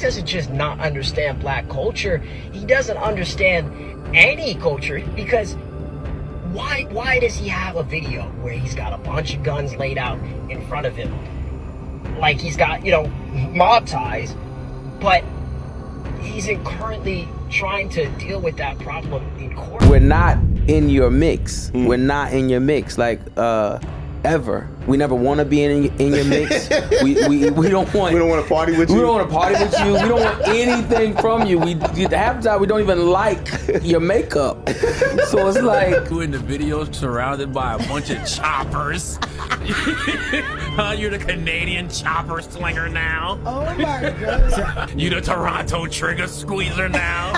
doesn't just not understand black culture, he doesn't understand any culture, because why does he have a video where he's got a bunch of guns laid out in front of him, like he's got, you know, mob ties, but he's currently trying to deal with that problem in court? We're not in your mix. We're not in your mix, like ever. We never want to be in your mix. we don't want. We don't want to party with you. We don't want to party with you. We don't want anything from you. Half the time we don't even like your makeup. So it's like you in the video surrounded by a bunch of choppers. You're the Canadian chopper slinger now. Oh my God. You the Toronto trigger squeezer now.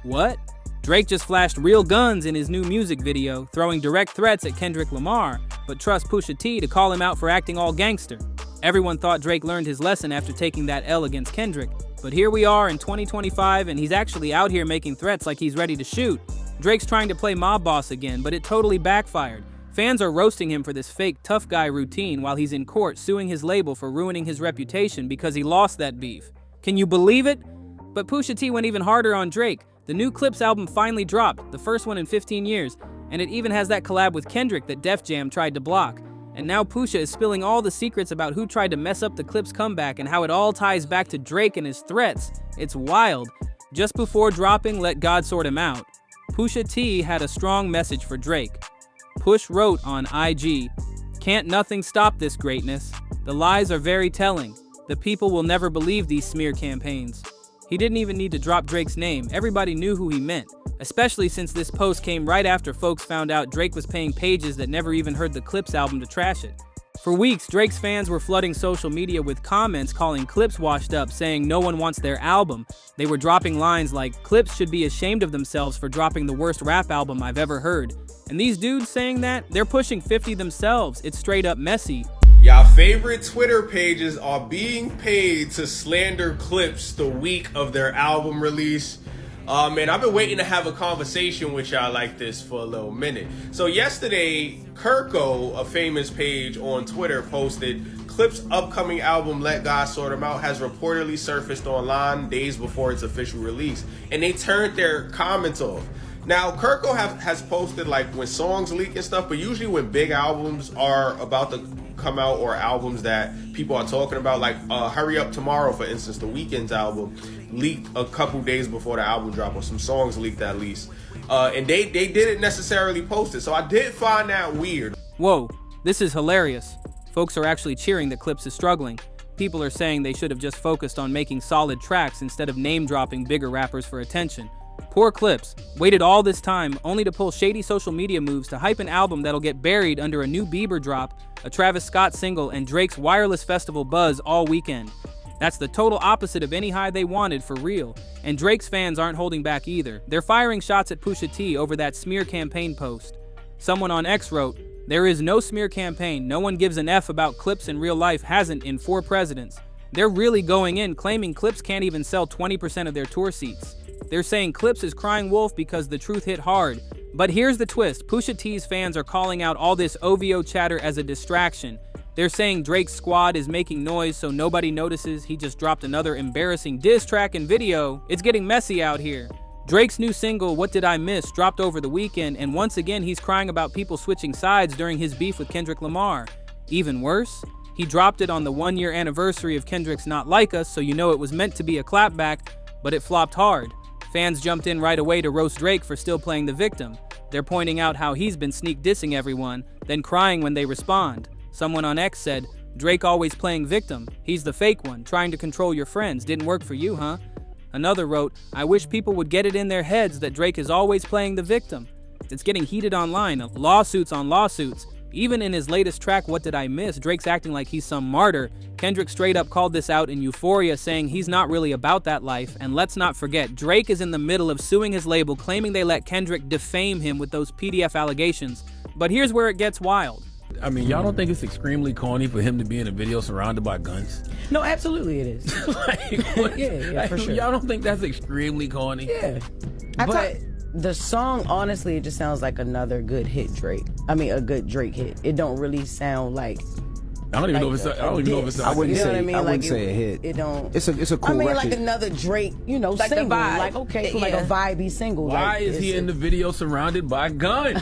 What? Drake just flashed real guns in his new music video, throwing direct threats at Kendrick Lamar, but trusts Pusha T to call him out for acting all gangster. Everyone thought Drake learned his lesson after taking that L against Kendrick, but here we are in 2025 and he's actually out here making threats like he's ready to shoot. Drake's trying to play mob boss again, but it totally backfired. Fans are roasting him for this fake tough guy routine while he's in court suing his label for ruining his reputation because he lost that beef. Can you believe it? But Pusha T went even harder on Drake. The new Clips album finally dropped, the first one in 15 years, and it even has that collab with Kendrick that Def Jam tried to block. And now Pusha is spilling all the secrets about who tried to mess up the Clips comeback and how it all ties back to Drake and his threats. It's wild. Just before dropping Let God Sort Him Out, Pusha T had a strong message for Drake. Push wrote on IG, "Can't nothing stop this greatness. The lies are very telling. The people will never believe these smear campaigns." He didn't even need to drop Drake's name. Everybody knew who he meant, especially since this post came right after folks found out Drake was paying pages that never even heard the Clips album to trash it. For weeks, Drake's fans were flooding social media with comments calling Clips washed up, saying no one wants their album. They were dropping lines like, "Clips should be ashamed of themselves for dropping the worst rap album I've ever heard." And these dudes saying that, they're pushing 50 themselves. It's straight up messy. Y'all favorite Twitter pages are being paid to slander Clips the week of their album release. Man, I've been waiting to have a conversation with y'all like this for a little minute. So yesterday, Kirko, a famous page on Twitter, posted Clips' upcoming album, Let God Sort Him Out, has reportedly surfaced online days before its official release. And they turned their comments off. Now, Kirko has posted like when songs leak and stuff, but usually when big albums are about to come out or albums that people are talking about, like Hurry Up Tomorrow, for instance, The Weeknd's album leaked a couple days before the album drop, or some songs leaked at least. And they didn't necessarily post it, so I did find that weird. Whoa, this is hilarious. Folks are actually cheering that Clips is struggling. People are saying they should have just focused on making solid tracks instead of name-dropping bigger rappers for attention. Poor Clips, waited all this time only to pull shady social media moves to hype an album that'll get buried under a new Bieber drop, a Travis Scott single, and Drake's wireless festival buzz all weekend. That's the total opposite of any high they wanted, for real. And Drake's fans aren't holding back either. They're firing shots at Pusha T over that smear campaign post. Someone on X wrote, "There is no smear campaign. No one gives an F about Clips in real life hasn't in 4 presidents." They're really going in, claiming Clips can't even sell 20% of their tour seats. They're saying Clips is crying wolf because the truth hit hard. But here's the twist. Pusha T's fans are calling out all this OVO chatter as a distraction. They're saying Drake's squad is making noise so nobody notices he just dropped another embarrassing diss track and video. It's getting messy out here. Drake's new single, What Did I Miss, dropped over the weekend, and once again he's crying about people switching sides during his beef with Kendrick Lamar. Even worse, he dropped it on the 1-year anniversary of Kendrick's Not Like Us, so you know it was meant to be a clapback, but it flopped hard. Fans jumped in right away to roast Drake for still playing the victim. They're pointing out how he's been sneak dissing everyone, then crying when they respond. Someone on X said, "Drake always playing victim. He's the fake one, trying to control your friends. Didn't work for you, huh?" Another wrote, "I wish people would get it in their heads that Drake is always playing the victim." It's getting heated online, lawsuits on lawsuits. Even in his latest track, What Did I Miss, Drake's acting like he's some martyr. Kendrick straight up called this out in Euphoria, saying he's not really about that life. And let's not forget, Drake is in the middle of suing his label, claiming they let Kendrick defame him with those PDF allegations. But here's where it gets wild. I mean, y'all don't think it's extremely corny for him to be in a video surrounded by guns? No, absolutely it is. Like, for sure. Y'all don't think that's extremely corny? Yeah. But the song, honestly, it just sounds like another good hit Drake. I mean, a good Drake hit. It don't really sound like I don't even know like if it's. I don't even know if it's. I wouldn't You know say. what I mean? I wouldn't Like, say a hit. It don't. It's a cool I mean, record. like another Drake, like the vibe. single. Like, okay, cool, like a vibey single. Why like, is he in the video surrounded by guns?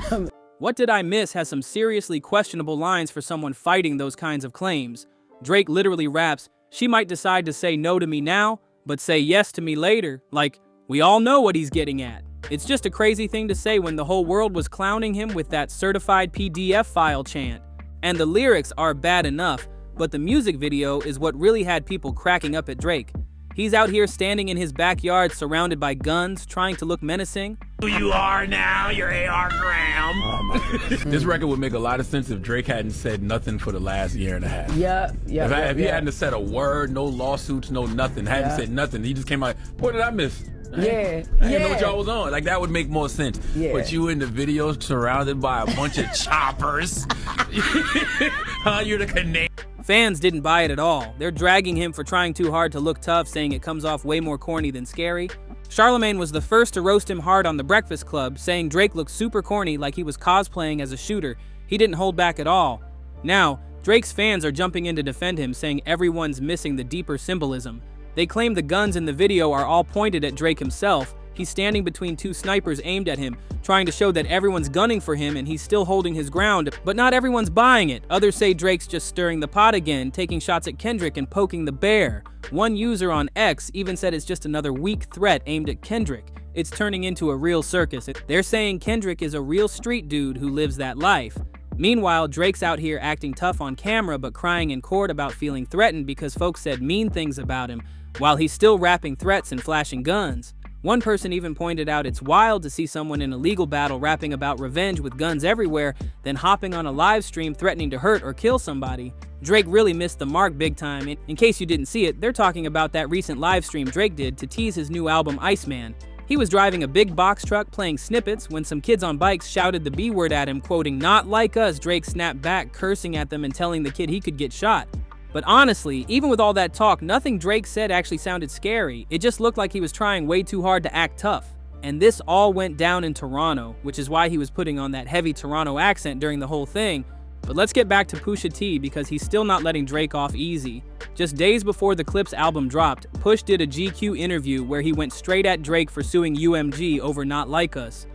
What Did I Miss has some seriously questionable lines for someone fighting those kinds of claims. Drake literally raps, "She might decide to say no to me now, but say yes to me later." Like, we all know what he's getting at. It's just a crazy thing to say when the whole world was clowning him with that certified PDF file chant. And the lyrics are bad enough, but the music video is what really had people cracking up at Drake. He's out here standing in his backyard surrounded by guns, trying to look menacing. Who you are now, your AR Graham. Oh my goodness. This record would make a lot of sense if Drake hadn't said nothing for the last year and a half. Yeah. If he hadn't said a word, no lawsuits, no nothing, hadn't said nothing, he just came out, what did I miss? I didn't know what y'all was on. Like, that would make more sense. Yeah. But you in the video surrounded by a bunch of choppers. You're the Canadian. Fans didn't buy it at all. They're dragging him for trying too hard to look tough, saying it comes off way more corny than scary. Charlemagne was the first to roast him hard on The Breakfast Club, saying Drake looked super corny like he was cosplaying as a shooter. He didn't hold back at all. Now, Drake's fans are jumping in to defend him, saying everyone's missing the deeper symbolism. They claim the guns in the video are all pointed at Drake himself. He's standing between two snipers aimed at him, trying to show that everyone's gunning for him and he's still holding his ground, but not everyone's buying it. Others say Drake's just stirring the pot again, taking shots at Kendrick and poking the bear. One user on X even said it's just another weak threat aimed at Kendrick. It's turning into a real circus. They're saying Kendrick is a real street dude who lives that life. Meanwhile, Drake's out here acting tough on camera but crying in court about feeling threatened because folks said mean things about him, while he's still rapping threats and flashing guns. One person even pointed out it's wild to see someone in a legal battle rapping about revenge with guns everywhere, then hopping on a live stream threatening to hurt or kill somebody. Drake really missed the mark big time. In case you didn't see it, they're talking about that recent live stream Drake did to tease his new album Iceman. He was driving a big box truck playing snippets when some kids on bikes shouted the B word at him, quoting, "Not like us." Drake snapped back, cursing at them and telling the kid he could get shot. But honestly, even with all that talk, nothing Drake said actually sounded scary. It just looked like he was trying way too hard to act tough. And this all went down in Toronto, which is why he was putting on that heavy Toronto accent during the whole thing. But let's get back to Pusha T because he's still not letting Drake off easy. Just days before the Clips album dropped, Push did a GQ interview where he went straight at Drake for suing UMG over Not Like Us.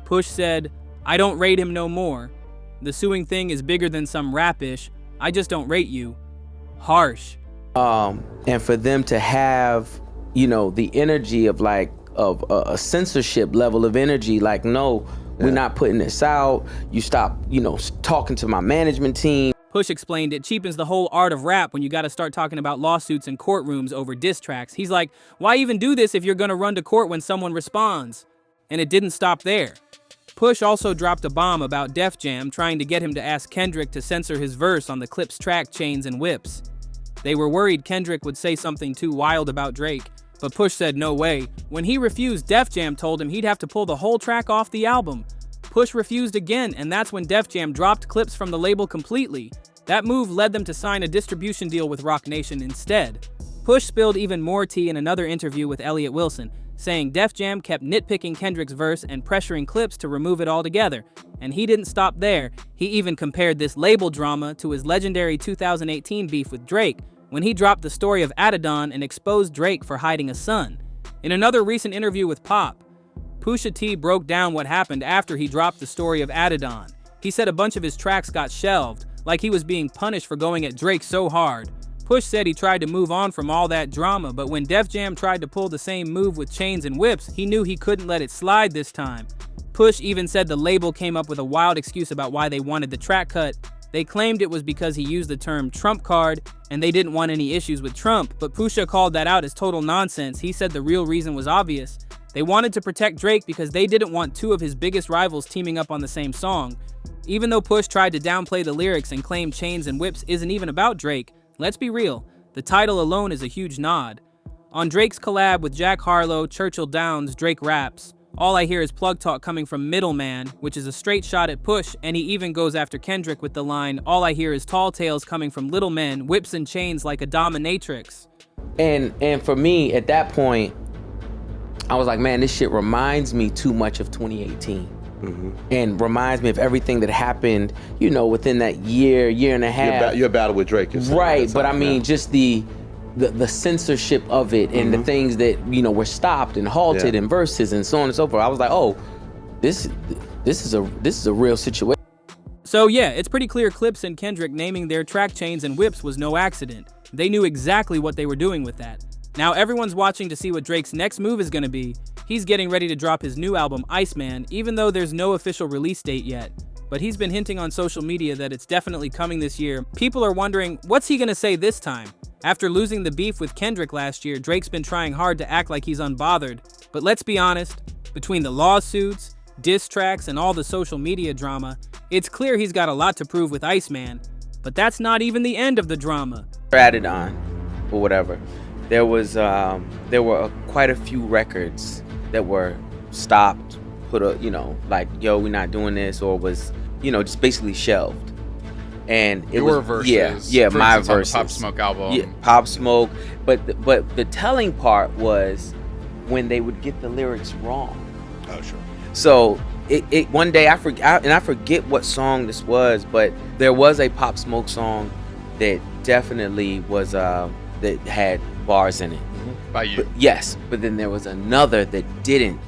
Push said, "I don't rate him no more. The suing thing is bigger than some rap-ish. I just don't rate you." Harsh. And for them to have, the energy of a censorship level of energy, like, no, we're not putting this out. You stop, talking to my management team. Push explained it cheapens the whole art of rap when you gotta start talking about lawsuits and courtrooms over diss tracks. He's like, why even do this if you're gonna run to court when someone responds? And it didn't stop there. Push also dropped a bomb about Def Jam trying to get him to ask Kendrick to censor his verse on the Clips track Chains and Whips. They were worried Kendrick would say something too wild about Drake, but Push said no way. When he refused, Def Jam told him he'd have to pull the whole track off the album. Push refused again, and that's when Def Jam dropped Clips from the label completely. That move led them to sign a distribution deal with Roc Nation instead. Push spilled even more tea in another interview with Elliott Wilson, saying Def Jam kept nitpicking Kendrick's verse and pressuring Clips to remove it altogether. And he didn't stop there. He even compared this label drama to his legendary 2018 beef with Drake, when he dropped the story of Adidon and exposed Drake for hiding a son. In another recent interview with Pop, Pusha T broke down what happened after he dropped the story of Adidon. He said a bunch of his tracks got shelved, like he was being punished for going at Drake so hard. Push said he tried to move on from all that drama, but when Def Jam tried to pull the same move with Chains and Whips, he knew he couldn't let it slide this time. Push even said the label came up with a wild excuse about why they wanted the track cut. They claimed it was because he used the term Trump card and they didn't want any issues with Trump, but Pusha called that out as total nonsense. He said the real reason was obvious. They wanted to protect Drake because they didn't want two of his biggest rivals teaming up on the same song. Even though Push tried to downplay the lyrics and claim Chains and Whips isn't even about Drake, let's be real, the title alone is a huge nod. On Drake's collab with Jack Harlow, Churchill Downs, Drake raps, "All I hear is plug talk coming from Middleman," which is a straight shot at Push, and he even goes after Kendrick with the line, "All I hear is tall tales coming from little men, whips and chains like a dominatrix." And for me, at that point, I was like, man, this shit reminds me too much of 2018. and reminds me of everything that happened, you know, within that year and a half. Your battle with Drake is right, but I mean, just the censorship of it and the things that, you know, were stopped and halted and verses and so on and so forth. I was like, oh, this is a real situation. So yeah, it's pretty clear Clips and Kendrick naming their track chains and whips was no accident. They knew exactly what they were doing with that. Now everyone's watching to see what Drake's next move is gonna be. He's getting ready to drop his new album, Iceman, even though there's no official release date yet. But he's been hinting on social media that it's definitely coming this year. People are wondering, what's he gonna say this time? After losing the beef with Kendrick last year, Drake's been trying hard to act like he's unbothered. But let's be honest, between the lawsuits, diss tracks, and all the social media drama, it's clear he's got a lot to prove with Iceman. But that's not even the end of the drama. Added on, or whatever. There were quite a few records that were stopped, you know, like, yo, we're not doing this, or was, you know, just basically shelved. And it Your was verses, yeah, for my instance, on the verses. Pop Smoke album. Yeah, Pop Smoke. But the telling part was when they would get the lyrics wrong. Oh, sure. So it one day I forget what song this was, but there was a Pop Smoke song that definitely was that had bars in it. By you. But, yes, but then there was another that didn't,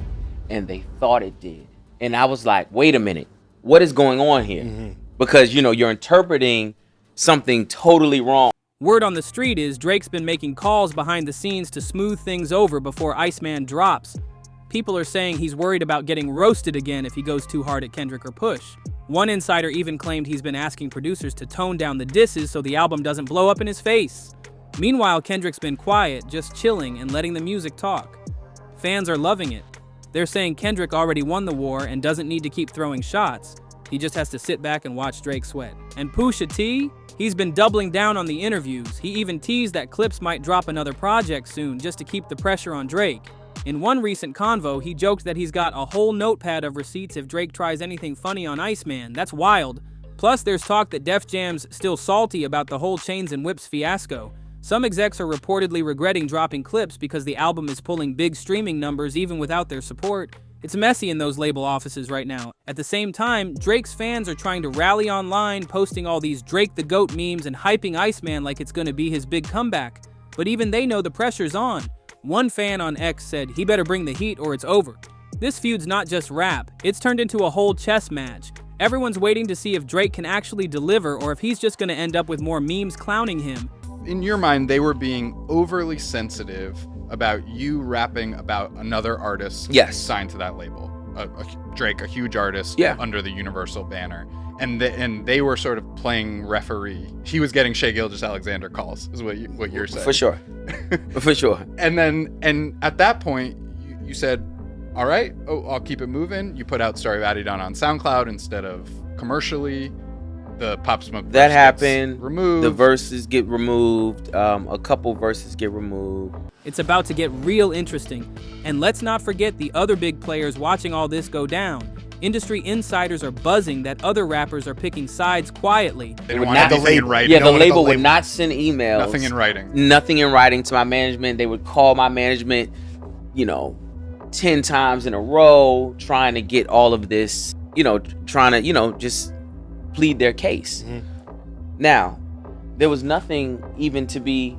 and they thought it did. And I was like, wait a minute, what is going on here? Because, you know, you're interpreting something totally wrong. Word on the street is Drake's been making calls behind the scenes to smooth things over before Iceman drops. People are saying he's worried about getting roasted again if he goes too hard at Kendrick or Push. One insider even claimed he's been asking producers to tone down the disses so the album doesn't blow up in his face. Meanwhile, Kendrick's been quiet, just chilling and letting the music talk. Fans are loving it. They're saying Kendrick already won the war and doesn't need to keep throwing shots. He just has to sit back and watch Drake sweat. And Pusha T? He's been doubling down on the interviews. He even teased that Clips might drop another project soon just to keep the pressure on Drake. In one recent convo, he joked that he's got a whole notepad of receipts if Drake tries anything funny on Iceman. That's wild. Plus, there's talk that Def Jam's still salty about the whole Chains and Whips fiasco. Some execs are reportedly regretting dropping Clips because the album is pulling big streaming numbers even without their support. It's messy in those label offices right now. At the same time, Drake's fans are trying to rally online, posting all these Drake the GOAT memes and hyping Iceman like it's gonna be his big comeback. But even they know the pressure's on. One fan on X said he better bring the heat or it's over. This feud's not just rap, it's turned into a whole chess match. Everyone's waiting to see if Drake can actually deliver or if he's just gonna end up with more memes clowning him. In your mind, they were being overly sensitive about you rapping about another artist signed to that label. Drake, a huge artist under the Universal banner. And they were sort of playing referee. He was getting Shai Gilgeous-Alexander calls, is what you're saying. For sure. For sure. And at that point, you said, all right, I'll keep it moving. You put out Story of Adidon on SoundCloud instead of commercially. The Pop Smoke that happened. Removed. The verses get removed. A couple verses get removed. It's about to get real interesting. And let's not forget the other big players watching all this go down. Industry insiders are buzzing that other rappers are picking sides quietly. They don't want anything in writing. Yeah, the label would not send emails. Nothing in writing. Nothing in writing to my management. They would call my management, 10 times in a row, trying to get all of this, trying to, just plead their case. Now, there was nothing even to be,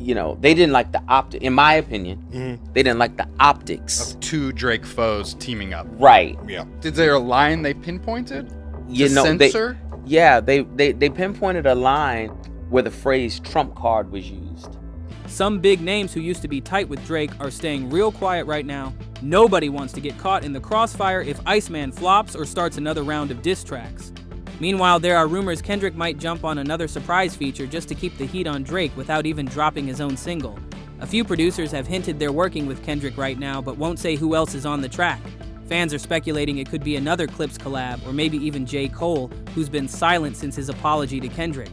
they didn't like the optic. In my opinion, they didn't like the optics of two Drake foes teaming up. Right. Yeah. Did there a line they pinpointed? Censor? They pinpointed a line where the phrase trump card was used. Some big names who used to be tight with Drake are staying real quiet right now. Nobody wants to get caught in the crossfire if Iceman flops or starts another round of diss tracks. Meanwhile, there are rumors Kendrick might jump on another surprise feature just to keep the heat on Drake without even dropping his own single. A few producers have hinted they're working with Kendrick right now, but won't say who else is on the track. Fans are speculating it could be another Clips collab, or maybe even J. Cole, who's been silent since his apology to Kendrick.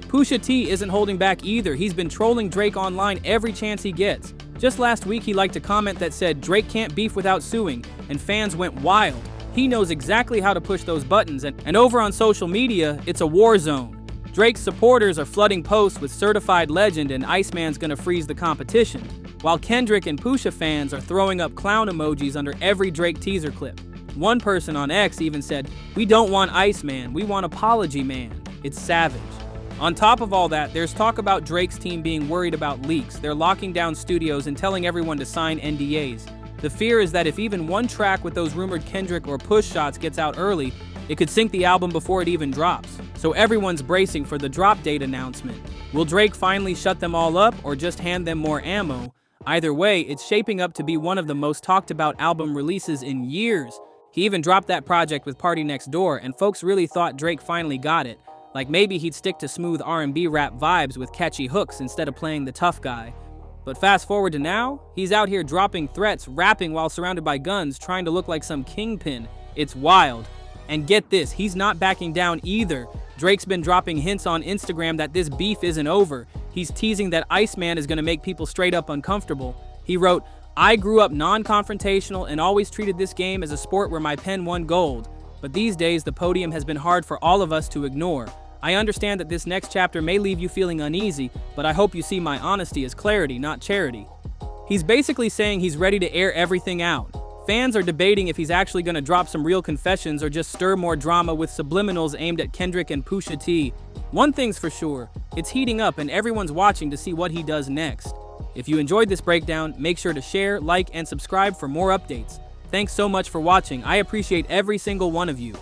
Pusha T isn't holding back either. He's been trolling Drake online every chance he gets. Just last week, he liked a comment that said Drake can't beef without suing, and fans went wild. He knows exactly how to push those buttons, and over on social media, it's a war zone. Drake's supporters are flooding posts with certified legend and Iceman's gonna freeze the competition, while Kendrick and Pusha fans are throwing up clown emojis under every Drake teaser clip. One person on X even said, "We don't want Iceman, we want Apology Man." It's savage. On top of all that, there's talk about Drake's team being worried about leaks. They're locking down studios and telling everyone to sign NDAs. The fear is that if even one track with those rumored Kendrick or Push shots gets out early, it could sink the album before it even drops. So everyone's bracing for the drop date announcement. Will Drake finally shut them all up or just hand them more ammo? Either way, it's shaping up to be one of the most talked about album releases in years. He even dropped that project with Party Next Door, and folks really thought Drake finally got it. Like maybe he'd stick to smooth R&B rap vibes with catchy hooks instead of playing the tough guy. But fast forward to now, he's out here dropping threats, rapping while surrounded by guns, trying to look like some kingpin. It's wild. And get this, he's not backing down either. Drake's been dropping hints on Instagram that this beef isn't over. He's teasing that Iceman is gonna make people straight up uncomfortable. He wrote, "I grew up non-confrontational and always treated this game as a sport where my pen won gold. But these days, the podium has been hard for all of us to ignore. I understand that this next chapter may leave you feeling uneasy, but I hope you see my honesty as clarity, not charity." He's basically saying he's ready to air everything out. Fans are debating if he's actually going to drop some real confessions or just stir more drama with subliminals aimed at Kendrick and Pusha T. One thing's for sure, it's heating up and everyone's watching to see what he does next. If you enjoyed this breakdown, make sure to share, like, and subscribe for more updates. Thanks so much for watching. I appreciate every single one of you.